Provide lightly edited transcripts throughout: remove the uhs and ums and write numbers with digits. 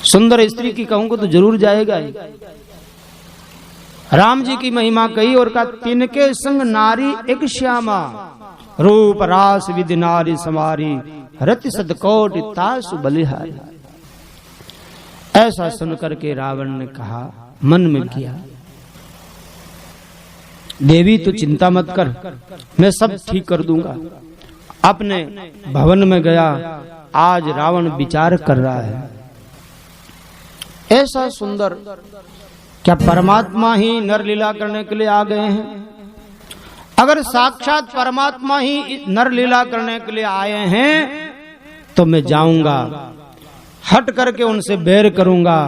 सुंदर स्त्री की कहूंगा तो जरूर जाएगा ही। राम जी की महिमा कही और कहा, तिनके संग नारी एक श्यामा, रूप रास विधि नारी समारी, रति सदकोटि तासु बलिहारी। ऐसा सुनकर के रावण ने कहा, मन में किया, देवी तू चिंता मत कर, मैं सब ठीक कर दूंगा। अपने भवन में गया, आज रावण विचार कर रहा है, ऐसा सुंदर, क्या परमात्मा ही नरलीला करने के लिए आ गए हैं? अगर साक्षात परमात्मा ही नरलीला करने के लिए आए हैं तो मैं जाऊंगा, हट करके उनसे बैर करूंगा,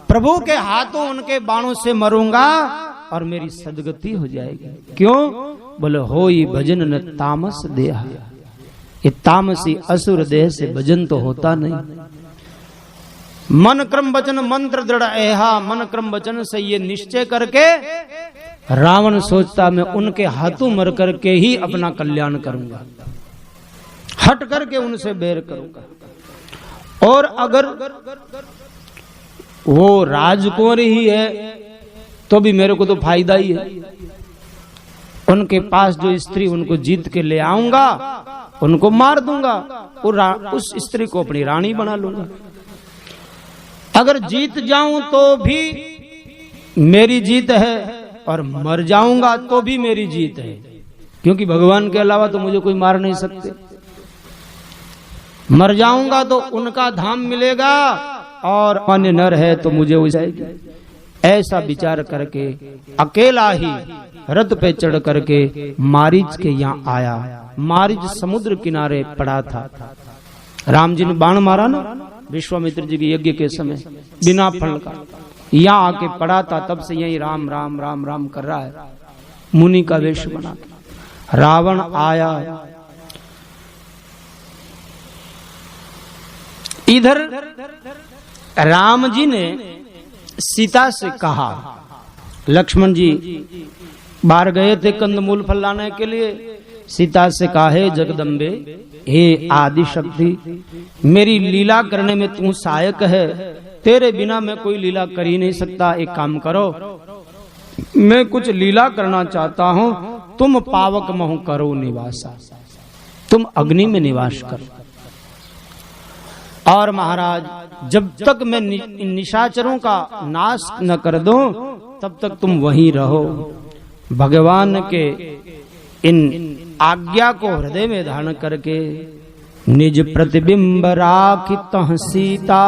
प्रभु के हाथों उनके बाणों से मरूंगा और मेरी सदगति हो जाएगी। क्यों? बोले, होई भजन न तामस देह, ये तामसी असुर देह से भजन तो होता नहीं। मन क्रम वचन मंत्र दृढ़ ऐहा, मन क्रम वचन से ये निश्चय करके रावण सोचता मैं उनके हाथों मर करके ही अपना कल्याण करूंगा, हट करके उनसे बैर करूंगा। और अगर वो राजकुंवर ही है तो भी मेरे को तो फायदा ही है। उनके पास जो स्त्री, उनको जीत के ले आऊंगा, उनको मार दूंगा और उस स्त्री को अपनी रानी बना लूंगा। अगर जीत जाऊं तो भी मेरी जीत है और मर जाऊंगा तो भी मेरी जीत है, क्योंकि भगवान के अलावा तो मुझे कोई मार नहीं सकते। मर जाऊंगा तो उनका धाम मिलेगा और अन्य नर है तो मुझे हो जाएगी। ऐसा विचार करके अकेला ही रथ पे चढ़ करके मारीच के यहाँ आया। मारीच समुद्र किनारे पड़ा था। राम जी ने बाण मारा ना विश्वामित्र जी के यज्ञ के समय, बिना फल का, यहाँ आके पड़ा था। तब से यही राम राम राम राम कर रहा है, मुनि का वेश बना के। रावण आया, इधर राम जी ने सीता से कहा, लक्ष्मण जी बाहर गए थे कंदमूल फल लाने के लिए, सीता से कहा, हे जगदम्बे, हे आदि शक्ति, मेरी लीला करने में तू सहायक है, तेरे बिना मैं कोई लीला कर ही नहीं सकता। एक काम करो, मैं कुछ लीला करना चाहता हूँ, तुम पावक महु करो निवासा, तुम अग्नि में निवास करो। और महाराज, जब तक मैं निशाचरों का नाश न कर दूं तब तक तुम वहीं रहो। भगवान के इन आज्ञा को हृदय में धारण करके निज प्रतिबिंब राखितः सीता,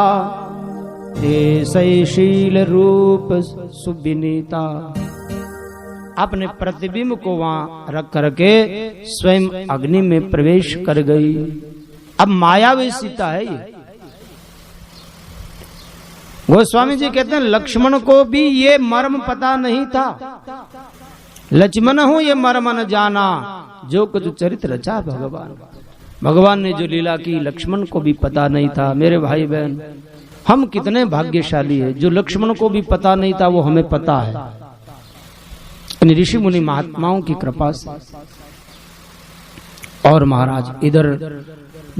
ऐसे शील रूप सुविनीता। अपने प्रतिबिंब को वहां रख करके स्वयं अग्नि में प्रवेश कर गई। अब मायावी सीता है ये। गोस्वामी जी कहते हैं, लक्ष्मण को भी ये मर्म पता नहीं था। लक्ष्मण हो ये मर्म न जाना, जो कुछ चरित्र रचा भगवान। भगवान ने जो लीला की लक्ष्मण को भी पता नहीं था। मेरे भाई बहन, हम कितने भाग्यशाली है, जो लक्ष्मण को भी पता नहीं था वो हमें पता है, इन ऋषि मुनि महात्माओं की कृपा से। और महाराज, इधर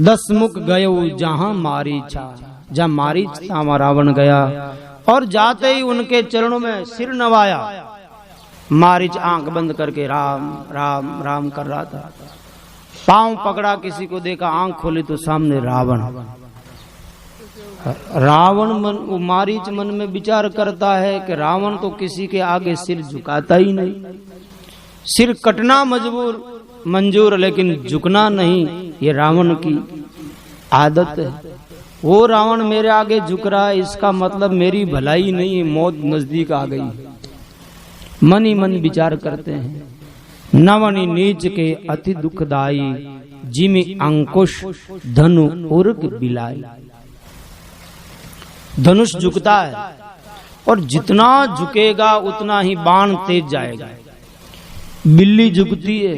10 मुख गए जहां मारीचा, जहां मारीच था वहां रावण गया और जाते ही उनके चरणों में सिर नवाया। मारीच आंख बंद करके राम राम राम कर रहा था। पांव पकड़ा, किसी को देखा, आंख खोली तो सामने रावण। रावण मन, मारीच मन में विचार करता है कि रावण तो किसी के आगे सिर झुकाता ही नहीं, सिर कटना मंजूर लेकिन झुकना नहीं, ये रावण की आदत है। वो रावण मेरे आगे झुक रहा है, इसका मतलब मेरी भलाई नहीं है, मौत नजदीक आ गई। मन ही मन विचार करते हैं। नवनी नीच के अति दुखदाई, जिमि अंकुश धनु उर्ग बिलाई। धनुष झुकता है और जितना झुकेगा उतना ही बाण तेज जाएगा। बिल्ली झुकती है,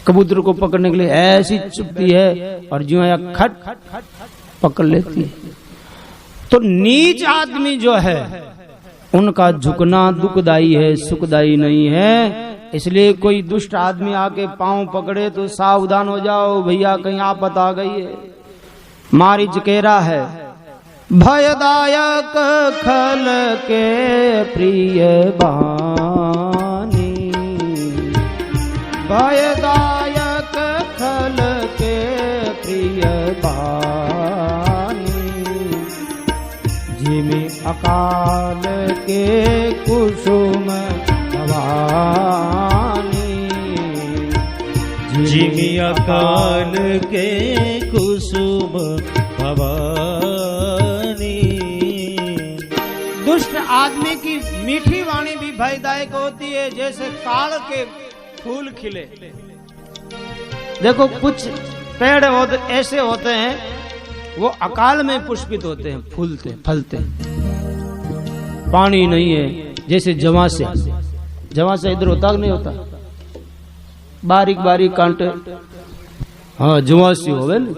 कबूतर को पकड़ने के लिए ऐसी चुपती है और जो है खट पकड़ लेती है। तो नीच आदमी जो है उनका झुकना दुखदाई है, सुखदाई नहीं है। इसलिए कोई दुष्ट आदमी आके पांव पकड़े तो सावधान हो जाओ भैया, कहीं आफत आ गई है। मारीच कह रहा है, भयदायक खल के प्रिय बानी, भयदायक खल के प्रिय बानी, जिमि अकाल के कुसुम भवानी, जिमि अकाल के कुसुम भवानी। दुष्ट आदमी की मीठी वाणी भी भयदायक होती है, जैसे काल के फूल खिले। देखो कुछ पेड़ ऐसे होते हैं वो अकाल में पुष्पित होते हैं, फूलते फलते, पानी नहीं है, जैसे जवा से इधर होता नहीं होता, बारीक बारीक कांटे, हाँ जुआसी होवे न।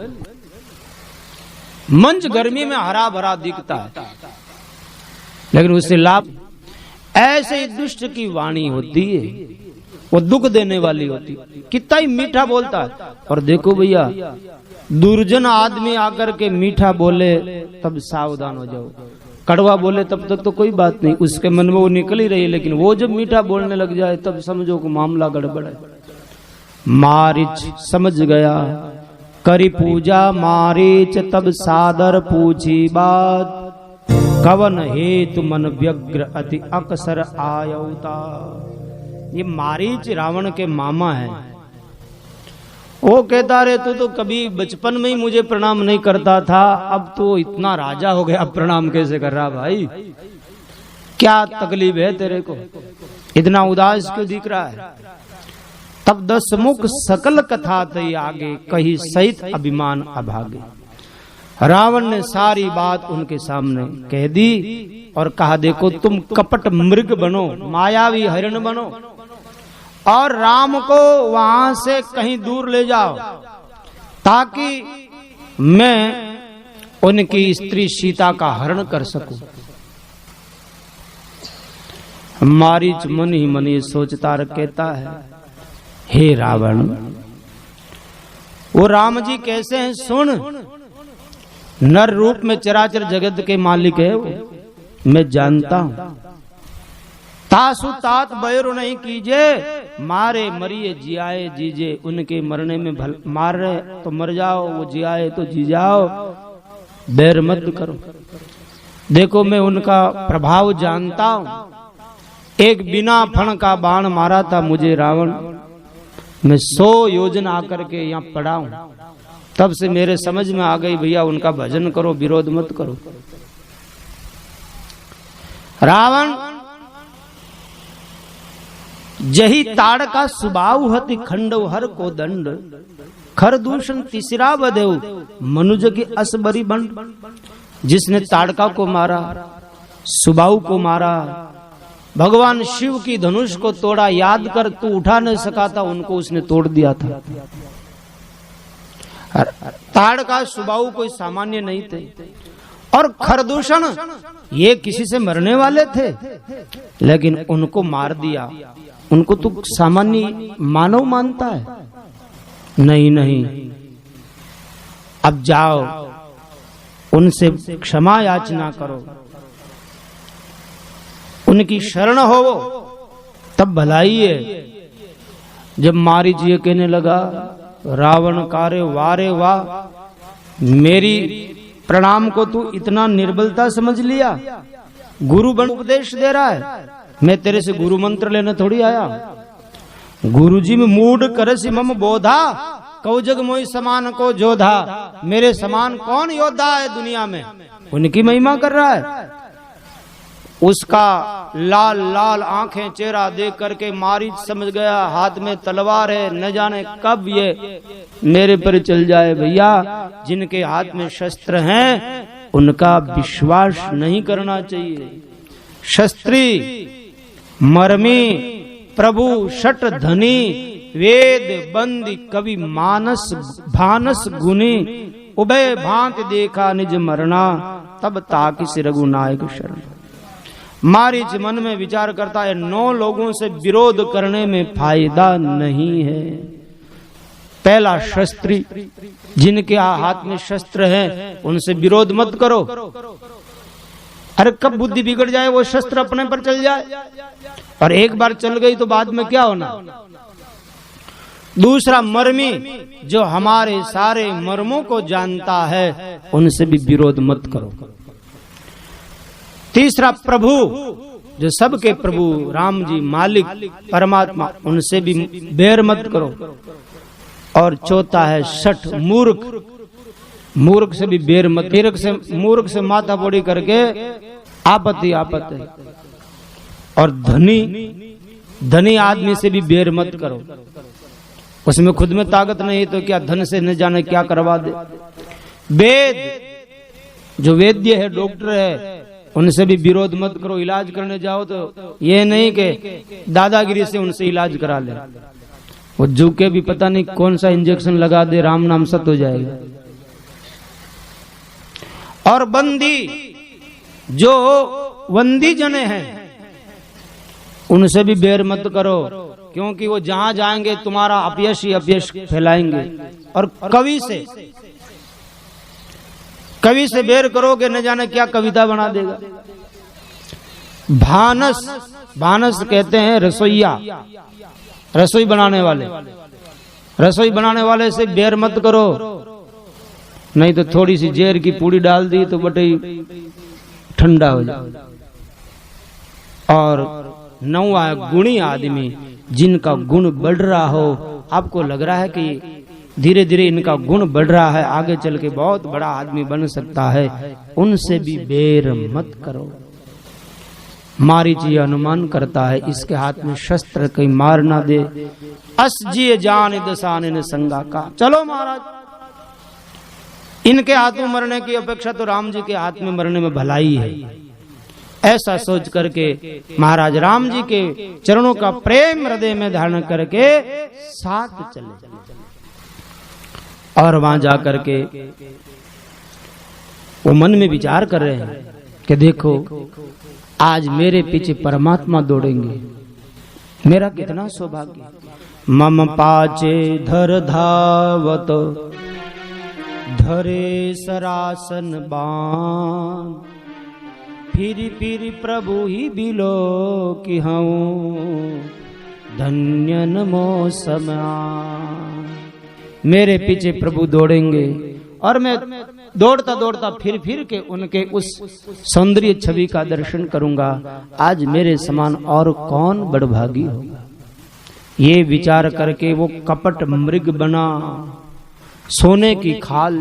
मंच गर्मी में हरा भरा दिखता है, लेकिन उससे लाभ, ऐसे ही दुष्ट की वाणी होती है, वो दुख देने वाली होती है, कितना ही मीठा बोलता है। और देखो भैया, दुर्जन आदमी आकर के मीठा बोले तब सावधान हो जाओ, कड़वा बोले तब तक तो कोई बात नहीं, उसके मन में वो निकल ही रही है, लेकिन वो जब मीठा बोलने लग जाए तब समझो कि मामला गड़बड़ है। मारीच समझ गया, करी पूजा मारीच तब सादर पूछी बात, कवन हेतु मन व्यग्र अति अक्सर आयौता। ये मारीच रावण के मामा है। वो कहता रे तू तो कभी बचपन में ही मुझे प्रणाम नहीं करता था, अब तो इतना राजा हो गया, अब प्रणाम कैसे कर रहा भाई, क्या तकलीफ है तेरे को, इतना उदास क्यों दिख रहा है। तब 10 मुख सकल कथा तई आगे, कही सहित अभिमान अभागे। रावण ने सारी बात उनके सामने कह दी और कहा देखो तुम कपट मृग बनो, मायावी हरिण बनो और राम को वहां से कहीं दूर ले जाओ, ताकि मैं उनकी स्त्री सीता का हरण कर सकूं। मारीच मन ही मन ये सोचता कहता है, हे रावण, वो राम जी कैसे हैं सुन, नर रूप में चराचर जगत के मालिक है वो, मैं जानता हूं। तासु तात बैरो नहीं कीजिए, मारे मरिए जियाए जीजे, उनके मरने में मार रहे तो मर जाओ, वो जियाए तो जी जाओ, बैर मत करो। देखो मैं उनका प्रभाव जानता हूं, एक बिना फण का बाण मारा था मुझे रावण, मैं 100 योजन आकर के यहाँ पड़ा हूं, तब से मेरे समझ में आ गई भैया उनका भजन करो, विरोध मत करो। रावण जही ताड़ का सुबाऊ हति खंडव हर को दंड, खर दूषण तीसरा बदेव मनुज की असबरी बंड। जिसने ताड़का को मारा, सुबाऊ को मारा, भगवान शिव की धनुष को तोड़ा, याद कर तू उठा नहीं सका था, उनको उसने तोड़ दिया था। ताड़का सुबाऊ कोई सामान्य नहीं थे, और खरदूषण ये किसी से मरने वाले थे, लेकिन उनको मार दिया। उनको तो सामान्य मानव मानता है, नहीं नहीं, अब जाओ उनसे क्षमा याचना करो, उनकी शरण हो, तब भलाई है। जब मारीच ये कहने लगा, रावण कारे वारे वाह, मेरी प्रणाम को तू इतना निर्बलता समझ लिया, गुरु बन उपदेश दे रहा है, मैं तेरे से गुरु मंत्र लेने थोड़ी आया। गुरुजी में मूड करसी मम बोधा, कौ जग मोहि समान को जोधा। मेरे समान कौन योद्धा है दुनिया में, उनकी महिमा कर रहा है। उसका लाल लाल आंखें चेहरा देख करके मारीच समझ गया हाथ में तलवार है, न जाने कब ये मेरे पर चल जाए। भैया जिनके हाथ में शस्त्र हैं उनका विश्वास नहीं करना चाहिए। शस्त्री मर्मी प्रभु शट धनी, वेद बंदी कवि मानस भानस गुनी, उभय भांत देखा निज मरना, तब ताकि से रघुनायक शरण। मारीच मन में विचार करता है, 9 लोगों से विरोध करने में फायदा नहीं है। पहला शस्त्री, जिनके हाथ में शस्त्र है उनसे विरोध मत करो। अरे कब बुद्धि बिगड़ जाए वो शस्त्र अपने पर चल जाए, और एक बार चल गई तो बाद में क्या होना। दूसरा मर्मी, जो हमारे सारे मर्मों को जानता है उनसे भी विरोध मत करो। तीसरा प्रभु, जो सबके प्रभु राम जी मालिक परमात्मा, उनसे भी बैर मत करो। और चौथा है छठ मूर्ख, मूर्ख से भी बैर मत। मूर्ख से माथा बोड़ी करके आपत्ति आपत्ति। और धनी आदमी से भी बैर मत करो, उसमें खुद में ताकत नहीं तो क्या धन से न जाने क्या करवा दे। वेद, जो वैद्य है डॉक्टर है, उनसे भी विरोध मत करो। इलाज करने जाओ तो ये नहीं कि दादागिरी से उनसे इलाज करा ले, वो झुके भी पता नहीं कौन सा इंजेक्शन लगा दे, राम नाम सत हो जाएगा। और बंदी, जो बंदी जने हैं उनसे भी बैर मत करो, क्योंकि वो जहां जाएंगे तुम्हारा अपयश ही अपयश फैलाएंगे। और कवि से बैर करोगे न जाने क्या कविता बना देगा। भानस कहते हैं रसोईया, रसोई बनाने वाले से बैर मत करो, नहीं तो थोड़ी सी जहर की पूड़ी डाल दी तो बटे ठंडा हो जाए। और 9वां है गुणी आदमी, जिनका गुण बढ़ रहा हो, आपको लग रहा है कि धीरे धीरे इनका गुण बढ़ रहा है, आगे चल के बहुत बड़ा आदमी बन सकता है, उनसे भी बैर मत करो। मारीच ये अनुमान करता है इसके हाथ में शस्त्र कहीं मार ना दे। अस जिए जान दसाने ने संगा का। चलो महाराज, इनके हाथों मरने की अपेक्षा तो राम जी के हाथ में मरने में भलाई है। ऐसा सोच करके महाराज राम जी के चरणों का प्रेम हृदय में धारण करके साथ चले। और वहां जाकर के वो मन में विचार कर रहे हैं कि देखो आज मेरे पीछे परमात्मा दौड़ेंगे, मेरा कितना सौभाग्य। मम पाचे धर धावत धरे सरासन बाण, फिर प्रभु ही बिलो कि हूँ धन्य नमो समान। मेरे पीछे प्रभु दौड़ेंगे और मैं दौड़ता दौड़ता फिर के उनके उस सौंदर्य छवि का दर्शन करूंगा। आज मेरे समान और कौन बड़भागी होगा। ये विचार करके वो कपट मृग बना, सोने की खाल,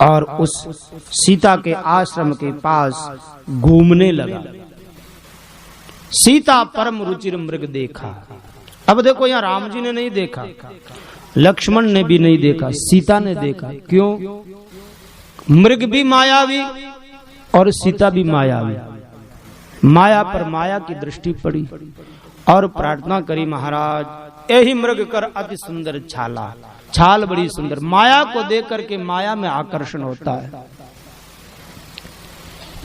और उस सीता के आश्रम के पास घूमने लगा। सीता परम रुचिर मृग देखा। अब देखो यहाँ राम जी ने नहीं देखा, लक्ष्मण ने भी नहीं देखा, सीता ने देखा। क्यों? मृग भी मायावी और सीता भी मायावी। माया पर माया की दृष्टि पड़ी और प्रार्थना करी, महाराज यही मृग कर अति सुंदर छाला, छाल बड़ी सुंदर। माया को देख करके माया में आकर्षण होता है।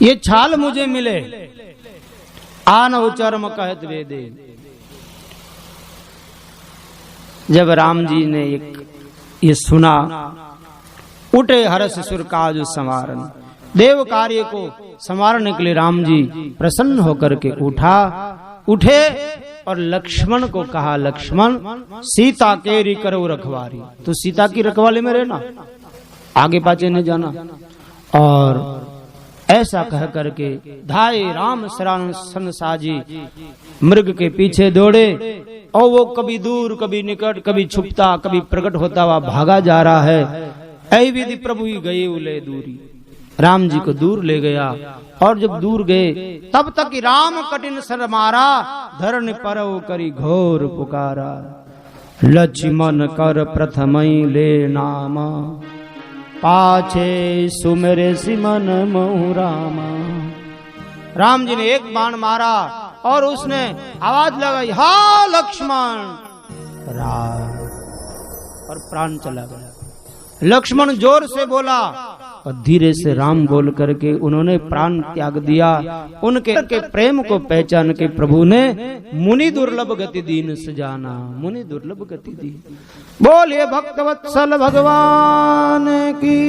ये छाल मुझे मिले, आनहु चर्म कहत वेदे। जब राम जी ने ये सुना, उठे हर्ष सुर काज संवारन। देव कार्य को संवारने के लिए राम जी प्रसन्न होकर के उठे और लक्ष्मण को कहा, लक्ष्मण सीता केरी करो रखवारी, तो सीता की रखवाली में रहना, आगे पाछे न जाना। और ऐसा कह करके धाये राम शरण सन साजी, मृग के पीछे दौड़े और वो कभी दूर कभी निकट, कभी छुपता कभी प्रकट होता हुआ भागा जा रहा है। ऐ विधि प्रभु ही गए उले दूरी, राम जी को दूर ले गया। और जब दूर गए तब तक राम कठिन सर मारा, धरण परव करी घोर पुकारा। लक्ष्मण कर प्रथमई ले नाम, पाछे सुमेरे सिमन महु रामा। राम जी ने एक बाण मारा और उसने आवाज लगाई, हा लक्ष्मण, राम, और प्राण चला गया। लक्ष्मण जोर से बोला, और धीरे से राम बोल करके उन्होंने प्राण त्याग दिया। उनके के प्रेम को पहचान के प्रभु ने मुनि दुर्लभ गति दीन सजाना, मुनि दुर्लभ गति दी। बोलिए भक्तवत्सल भगवान की।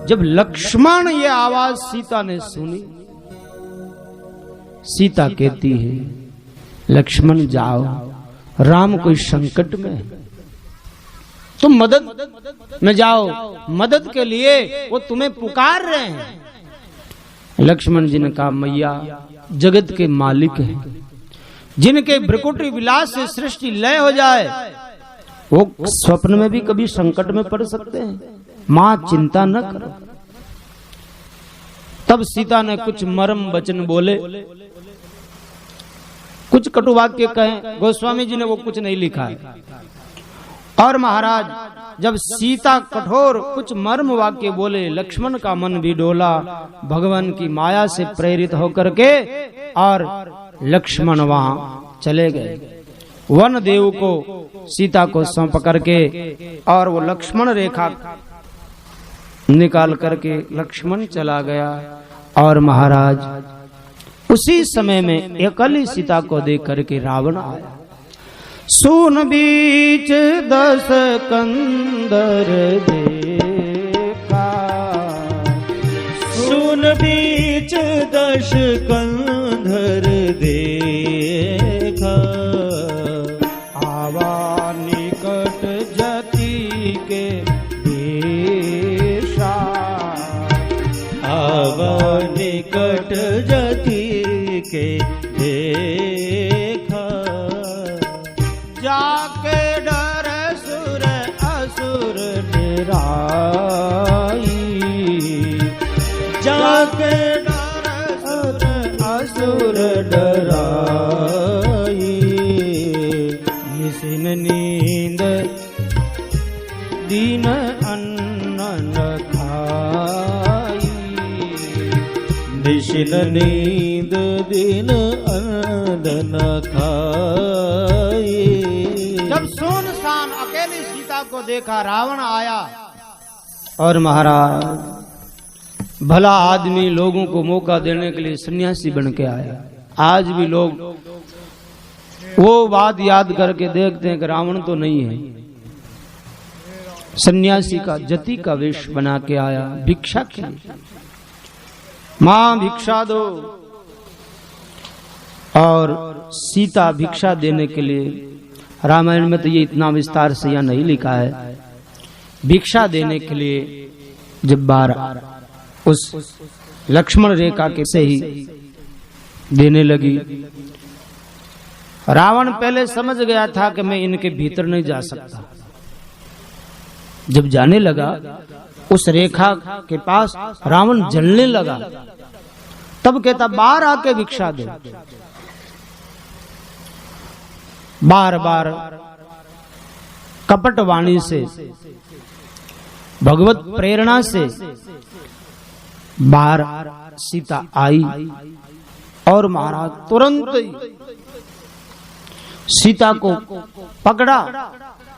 जब लक्ष्मण ये आवाज सीता ने सुनी, सीता कहती है लक्ष्मण जाओ, राम कोई संकट में है, तुम मदद में जाओ, मदद के लिए वो तुम्हें पुकार रहे हैं। लक्ष्मण जी ने कहा मैया जगत के मालिक हैं, जिनके भ्रकुटी विलास से सृष्टि लय हो जाए वो स्वप्न में भी कभी संकट में पड़ सकते हैं, मां चिंता न करो। तब सीता ने कुछ मर्म वचन बोले, कुछ कटु वाक्य कहे, गोस्वामी जी ने वो कुछ नहीं लिखा है। और महाराज जब सीता कठोर कुछ मर्म वाक्य बोले, लक्ष्मण का मन भी डोला भगवान की माया से प्रेरित होकर के, और लक्ष्मण वहां चले गए। वन देव को सीता को सौंप करके और वो लक्ष्मण रेखा निकाल करके लक्ष्मण चला गया। और महाराज उसी समय में एकली सीता को देख करके रावण आया। सुन बीच 10 कंदर देखा, सुन बीच 10 कंदर देखा, आवा निकट जति के देशा, आवा निकट जति के देखा, जाके डर सुर असुर डराई, जाके डर सुर असुर डराई, निसिन नींद दीन अन्न न खाई, निशिन नींद दिन अन्न न खाई। जब सुनसान अकेली सीता को देखा रावण आया। और महाराज भला आदमी लोगों को मौका देने के लिए सन्यासी बन के आया। आज भी लोग वो बात याद करके देखते हैं कि रावण तो नहीं है, सन्यासी का जति का वेश बना के आया भिक्षा के लिए, मां भिक्षा दो। और सीता भिक्षा देने के लिए, रामायण में तो ये इतना विस्तार से यहाँ नहीं लिखा है, भिक्षा देने के लिए जब बार उस लक्ष्मण रेखा के से ही देने लगी, रावण पहले समझ गया था कि मैं इनके भीतर नहीं जा सकता। जब जाने लगा उस रेखा के पास रावण जलने लगा, तब कहता बाहर आके भिक्षा दो। बार बार कपट वाणी से, भगवत प्रेरणा से बाहर सीता आई। और महाराज तुरंत सीता को पकड़ा,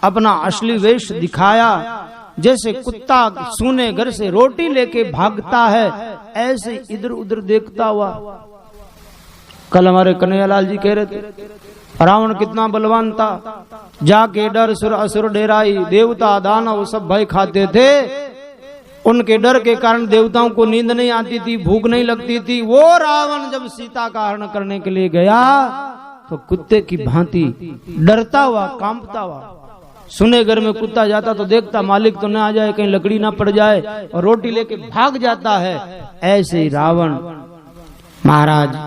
अपना असली वेश दिखाया, जैसे कुत्ता सूने घर से रोटी लेके भागता है ऐसे इधर उधर देखता हुआ। कल हमारे कन्हैयालाल जी कह रहे थे रावण कितना बलवान था, जाके डर सुर असुर डेराई, देवता दानव सब भय खाते थे। उनके डर के कारण देवताओं को नींद नहीं आती थी, भूख नहीं लगती थी। वो रावण जब सीता का हरण करने के लिए गया तो कुत्ते की भांति डरता हुआ, कांपता हुआ, सुने घर में कुत्ता जाता तो देखता मालिक तो न आ जाए, कहीं लकड़ी ना पड़ जाए, और रोटी लेके भाग जाता है। ऐसे ही रावण महाराज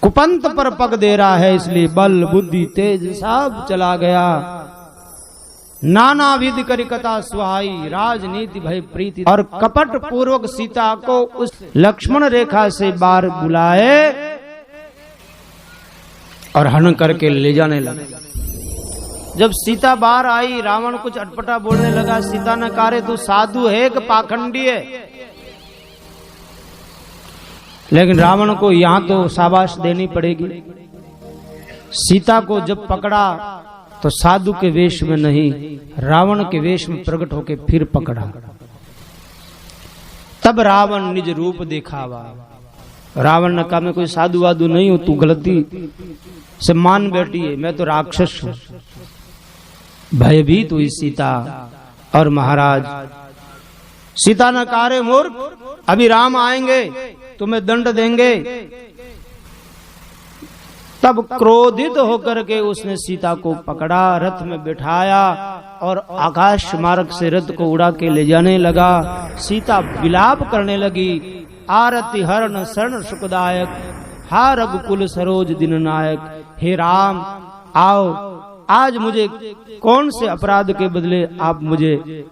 कुपंत पर पग दे रहा है, इसलिए बल बुद्धि तेज सब चला गया। नाना विधि करी कथा सुहाई, राजनीति भय प्रीति, और कपट पूर्वक सीता को उस लक्ष्मण रेखा से बाहर बुलाए और हरण करके ले जाने लगे। जब सीता बाहर आई, रावण कुछ अटपटा बोलने लगा। सीता ने कहा रे तू साधु है कि पाखंडी है? लेकिन रावण को यहां तो शाबाश देनी पड़ेगी। सीता को जब पकड़ा तो साधु के वेश में नहीं, रावण के वेश में प्रकट होके फिर पकड़ा। तब रावण निज रूप दिखावा। रावण ने कहा मैं कोई साधु वाधु नहीं हूं, तू गलती से मान बैठी है, मैं तो राक्षस हूं। भयभीत हुई सीता और महाराज। सीता ने कहा रे मूर्ख, अभी राम आएंगे तुम्हें दंड देंगे। तब क्रोधित होकर के उसने सीता को पकड़ा, रथ में बिठाया और आकाश मार्ग से रथ को उड़ा के ले जाने लगा। सीता विलाप करने लगी, आरती हरण शरण सुखदायक, हा रघुकुल सरोज दिन नायक। हे राम आओ, आज मुझे कौन से अपराध के बदले आप मुझे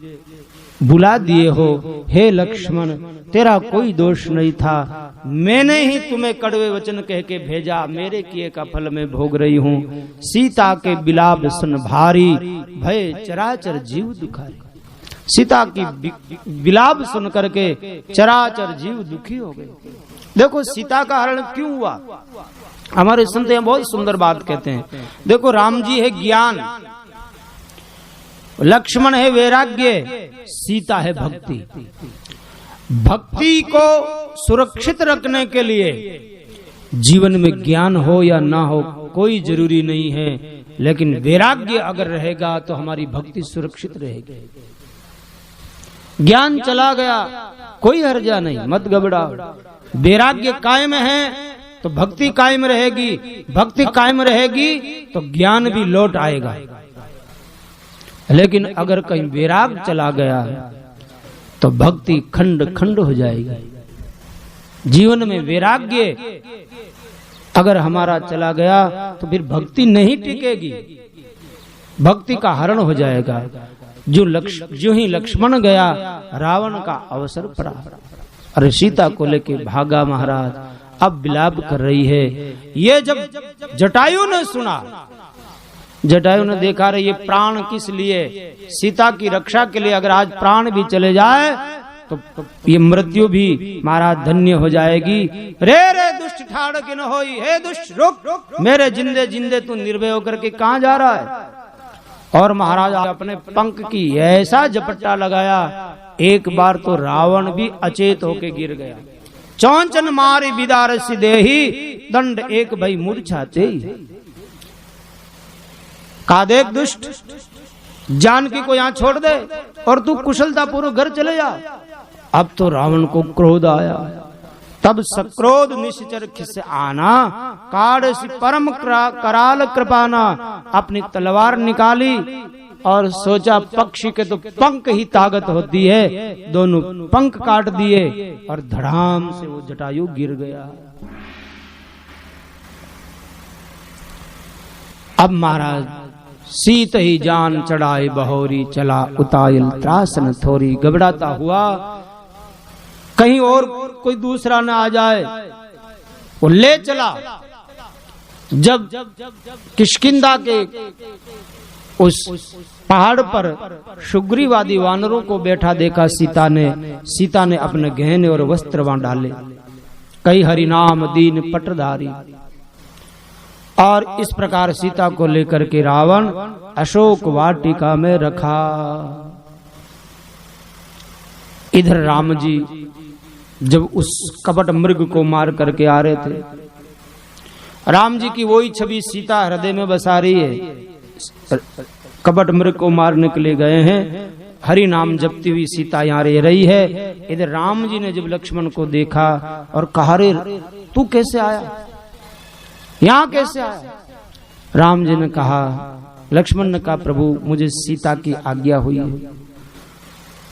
बुला दिए हो। हे लक्ष्मण, तेरा कोई दोष नहीं था, मैंने ही तुम्हें कड़वे वचन कह के भेजा, मेरे किए का फल मैं भोग रही हूँ। सीता के बिलाप सुन भारी, भय चराचर जीव दुखारी। सीता की बिलाप सुन करके चराचर जीव दुखी हो गए। देखो सीता का हरण क्यों हुआ। हमारे संत बहुत सुंदर बात कहते हैं। देखो राम जी है ज्ञान, लक्ष्मण है वैराग्य, सीता है भक्ति। भक्ति को सुरक्षित रखने के लिए जीवन में ज्ञान हो या ना हो कोई जरूरी नहीं है, लेकिन वैराग्य अगर रहेगा तो हमारी भक्ति सुरक्षित रहेगी। ज्ञान चला गया कोई हर्जा नहीं, मत घबराओ। वैराग्य कायम है तो भक्ति कायम रहेगी, भक्ति कायम रहेगी तो ज्ञान भी लौट आएगा। लेकिन अगर कहीं वैराग चला गया तो भक्ति खंड खंड हो जाएगी। जीवन में वैराग्य अगर हमारा चला गया तो फिर भक्ति नहीं टिकेगी, भक्ति का हरण हो जाएगा। जो ही लक्ष्मण गया रावण का अवसर पड़ा। अरे सीता को लेके भागा महाराज, अब विलाप कर रही है। ये जब जटायु ने सुना, जटायु ने देखा रहे ये प्राण किस लिए, सीता की रक्षा के लिए, अगर आज प्राण भी चले जाए तो ये मृत्यु भी महाराज धन्य हो जाएगी। रे रे दुष्ट ठाड़ के न होई, हे दुष्ट रुक, मेरे जिंदे जिंदे तू निर्भय होकर के कहां जा रहा है। और महाराज अपने पंख की ऐसा झपट्टा लगाया, एक बार तो रावण भी अचेत होके गिर गया। चौंचन मारी बिदार सिदेही, दंड एक भई मूर्छाते। का देख दुष्ट, जानकी को यहाँ छोड़ दे और तू कुशलता पूर्वक घर चले जा। अब तो रावण को क्रोध आया, तब सक्रोध निश्चर खिस आना, काड़सी परम कराल कृपाना। अपनी तलवार निकाली और सोचा पक्षी के तो पंख ही ताकत होती है, दोनों पंख काट दिए और धड़ाम से वो जटायु गिर गया। अब महाराज सीत ही जान चढ़ाई बहोरी, चला उतायल त्रासन थोरी। घबराता हुआ कहीं और कोई दूसरा न आ जाए, वो ले चला। जब किष्किंधा के उस पहाड़ पर सुग्रीवादी वानरों को बैठा देखा सीता ने अपने गहने और वस्त्र वहां डाले। कई हरिनाम दीन पटधारी। और इस प्रकार सीता को लेकर के रावण अशोक वाटिका में रखा। इधर राम जी जब उस कपट मृग को मार करके आ रहे थे, राम जी की वही छवि सीता हृदय में बसा रही है। कपट मृग को मारने के लिए गए हैं, हरि नाम जपती हुई सीता यहाँ रह रही है। इधर राम जी ने जब लक्ष्मण को देखा और कहा रे तू कैसे आया, यहाँ कैसे आया। राम जी ने कहा, लक्ष्मण ने कहा प्रभु मुझे सीता की आज्ञा हुई है।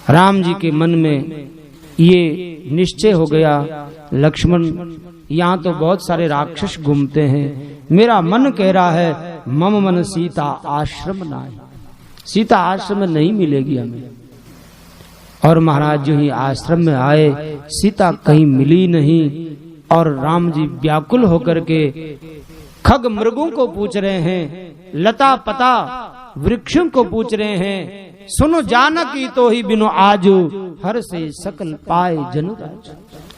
राम जी के मन में ये निश्चय हो गया, लक्ष्मण यहाँ तो बहुत सारे राक्षस घूमते हैं, मेरा मन कह रहा है मम मन सीता आश्रम नाय, सीता आश्रम में नहीं मिलेगी हमें। और महाराज जो ही आश्रम में आए, सीता कहीं मिली नहीं। और राम जी व्याकुल होकर के खग मृगों को पूछ रहे हैं, लता पता वृक्षों को पूछ रहे हैं, सुनो जानकी तो ही बिनो आजू, हर से सकल पाए जनुराज।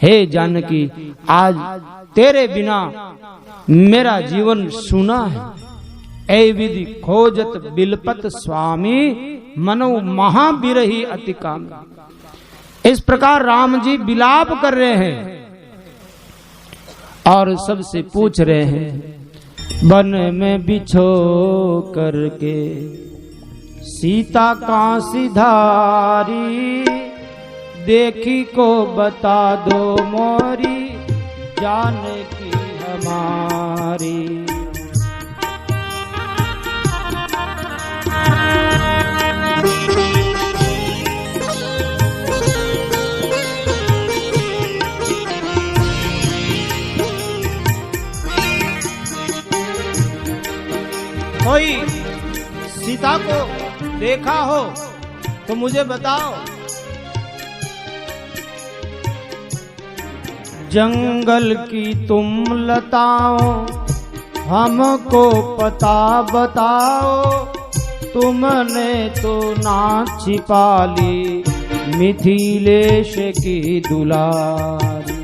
हे जानकी आज तेरे बिना मेरा जीवन सूना है। ऐ विधि खोजत बिलपत स्वामी, मनो महाबिरही अति काम। इस प्रकार राम जी विलाप कर रहे हैं और सबसे पूछ रहे हैं, वन में बिछो करके सीता कांसी धारी, देखी को बता दो मोरी जानकी हमारी। कोई सीता को देखा हो तो मुझे बताओ। जंगल की तुम लताओ हमको पता बताओ, तुमने तो ना छिपा ली मिथिलेश की दुलारी।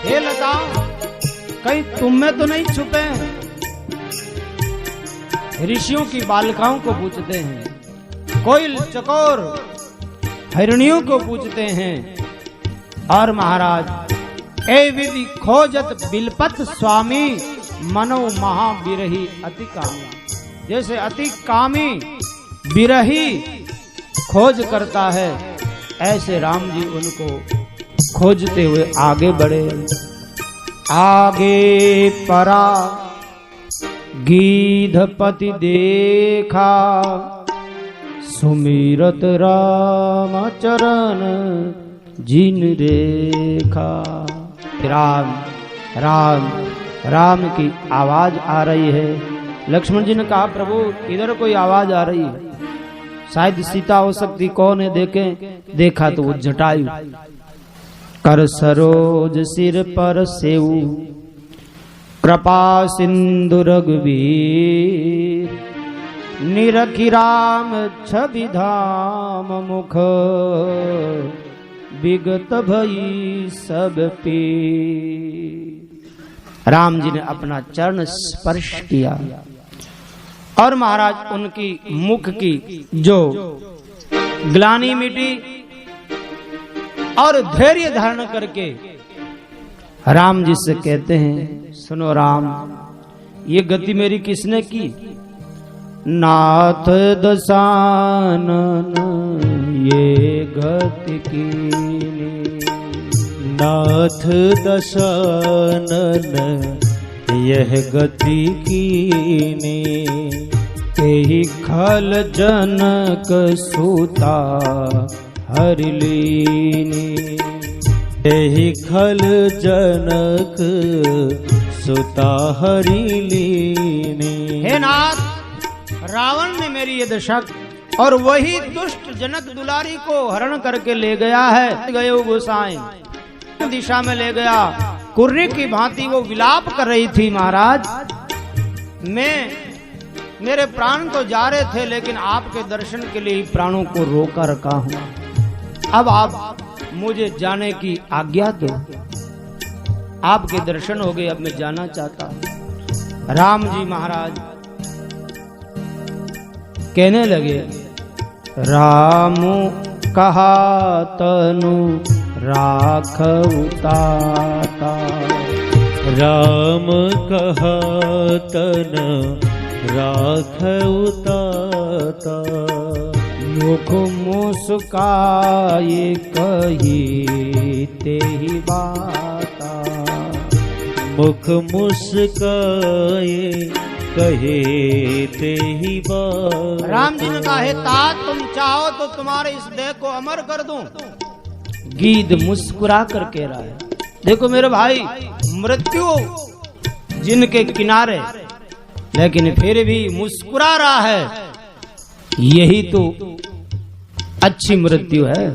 हे लताओ, कहीं तुम में तो नहीं छुपे हैं? ऋषियों की बालिकाओं को पूछते हैं, कोयल चकोर हिरणियों को पूछते हैं। और महाराज ए विधि खोजत बिलपत स्वामी, मनो महाविरही अति कामी। जैसे अति कामी विरही खोज करता है, ऐसे राम जी उनको खोजते हुए आगे बढ़े। आगे परा गीधपति देखा, सुमिरत राम चरण जिन रेखा। राम राम राम की आवाज आ रही है। लक्ष्मण जी ने कहा, प्रभु इधर कोई आवाज आ रही है, शायद सीता हो सकती, कौन है देखें। देखा तो वो जटायु कर सरोज सिर पर सेऊ, कृपा सिंधु रघुवीर, निरखी राम छवि धाम मुख, विगत भई सब पीर। राम जी ने अपना चरण स्पर्श किया और महाराज उनकी मुख की जो ग्लानि मिटी और धैर्य धारण करके राम जी से कहते हैं, सुनो राम, ये गति मेरी किसने की? नाथ दशानन ये गति कीनी, नाथ दशानन यह गति कीनी, तेहि खल जनक सूता हरि लीनी। तेहि खल जनक सुता हरि लीनी। हे नाथ, रावण ने मेरी ये दशा और वही दुष्ट जनक दुलारी को हरण करके ले गया है। गए गोसाई दिशा में ले गया, कुर्री की भांति वो विलाप कर रही थी। महाराज, मेरे प्राण तो जा रहे थे, लेकिन आपके दर्शन के लिए प्राणों को रोका रखा हूं। अब आप मुझे जाने की आज्ञा दो। आपके दर्शन हो गए, अब मैं जाना चाहता हूं। राम जी महाराज कहने लगे, राम कहा तनु राखऊ ताता, राम कहा तन राखऊ ताता, मुख मुस्काए कही तेहि बाता, मुख मुस्काए कहे तेहि बाता। राम जी ने कहा, हे तात, तुम चाहो तो तुम्हारे इस देह को अमर कर दूं। गीध मुस्कुरा कर कह रहा है, देखो मेरे भाई, मृत्यु जिनके किनारे, लेकिन फिर भी मुस्कुरा रहा है, यही तो अच्छी मृत्यु है।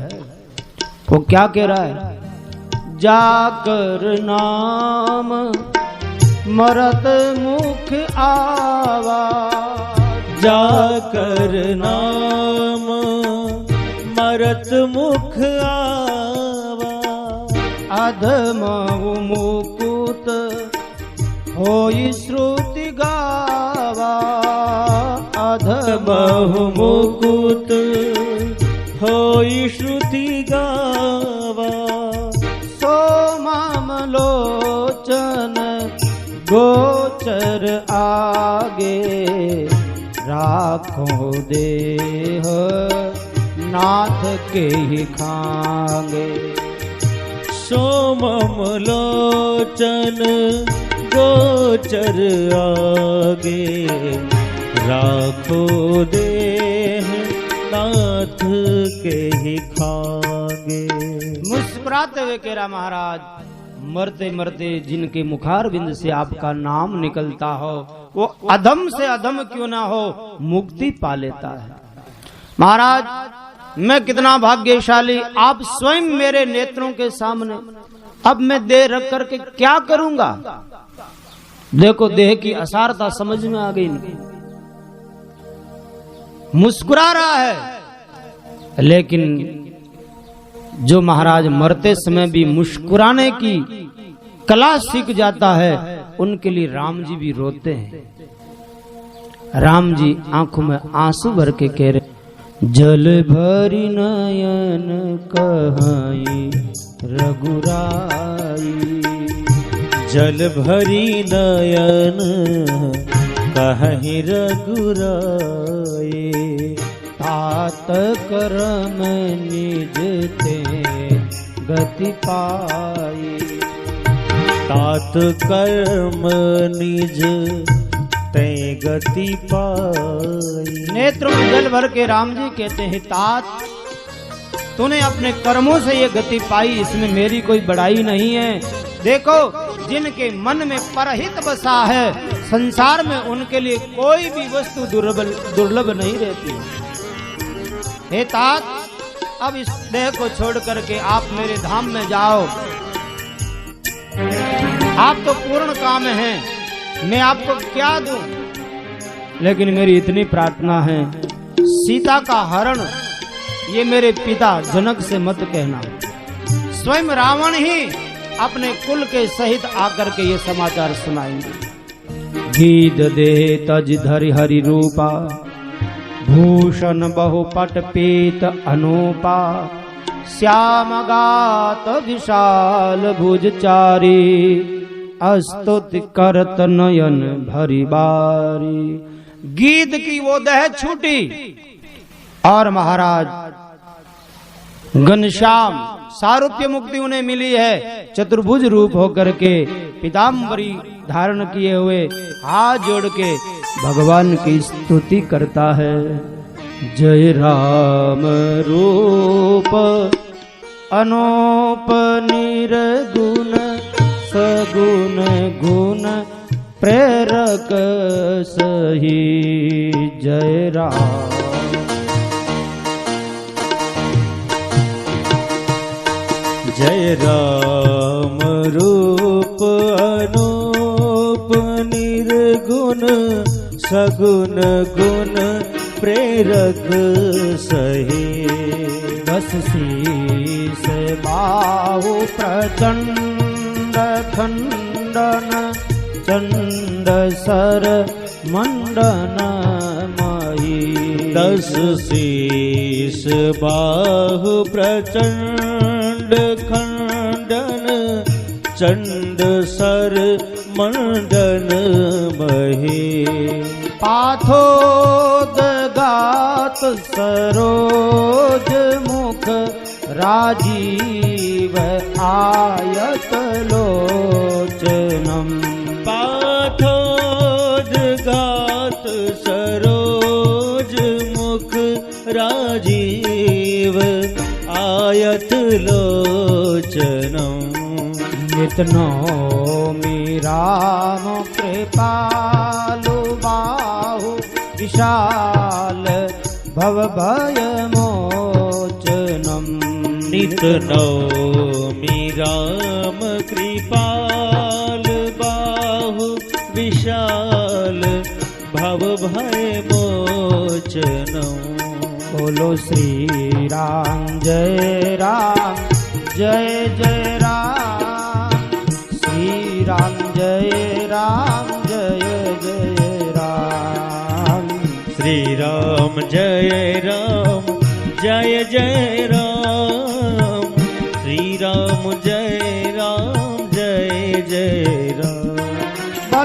वो क्या कह रहा है? जाकर नाम मरत मुख आवाज, जाकर नाम मरत मुख आवाज, अधम मुकुत होई श्रुति गावा, अधम मुकुत होई श्रुति गावा, गोचर आगे राखो देह नाथ के ही खांगे। सोमम लोचन गोचर आगे राखो देह नाथ के ही खागे। मुस्कुराते हुए कह रहा महाराज, मरते मरते जिनके मुखारविंद से आपका नाम निकलता हो वो अधम से अधम क्यों ना हो मुक्ति पा लेता है। महाराज मैं कितना भाग्यशाली, आप स्वयं मेरे नेत्रों के सामने, अब मैं देह रख करके क्या करूंगा। देखो देह की असारता समझ में आ गई, मुस्कुरा रहा है। लेकिन जो महाराज मरते समय भी मुस्कुराने की कला सीख जाता है उनके लिए राम जी भी रोते हैं। राम जी आंखों में आंसू भर के कह रहे, जल भरी नयन कहाई रघुराई। जल भरी नयन कहीं रघुराई। तात कर्म निज ते गति पाई। तात कर्म निज ते गति पाई। नेत्रों में जल भर के राम जी कहते हैं, तात तूने अपने कर्मों से ये गति पाई, इसमें मेरी कोई बड़ाई नहीं है। देखो जिनके मन में परहित बसा है संसार में उनके लिए कोई भी वस्तु दुर्लभ नहीं रहती। हे तात अब इस देह को छोड़ करके आप मेरे धाम में जाओ, आप तो पूर्ण काम हैं, मैं आपको क्या दूं। लेकिन मेरी इतनी प्रार्थना है, सीता का हरण ये मेरे पिता जनक से मत कहना। स्वयं रावण ही अपने कुल के सहित आकर के ये समाचार सुनाएंगे। गीत दे तज धरि हरि रूपा, भूषण बहुपट पीत अनूपा। श्याम गात विशाल भुजचारी, अस्तुति करत नयन भरी बारी। गीत की वो दह छूटी और महाराज घनश्याम सारूप्य मुक्ति उन्हें मिली है। चतुर्भुज रूप होकर के पीताम्बरी धारण किए हुए हाथ जोड़ के भगवान की स्तुति करता है। जय राम रूप अनूप निर्गुण सगुण गुण प्रेरक सही। जय राम। जय राम रूप अनूप निर्गुण सगुण गुण प्रेरक सही। दस शीस बाहु प्रचंड खंडन चंड सर मंडन मही। दस शीस बाहु प्रचंड खंडन चंड सर मंडन मही। पाथोदगात सरोज मुख राजीव आयत लोचनम। पाथोदगात सरोज मुख राजीव आयत लोचनम। नितनोमि राम कृपालु बाहु विशाल भव भय मोचनम। नितनोमि राम कृपाल बाहु विशाल भव भय मोचनम। बोलो श्री राम जय राम जय जय राम। श्री राम जय राम जय जय राम। श्री राम जय राम जय जय राम। श्री राम जय जय राम।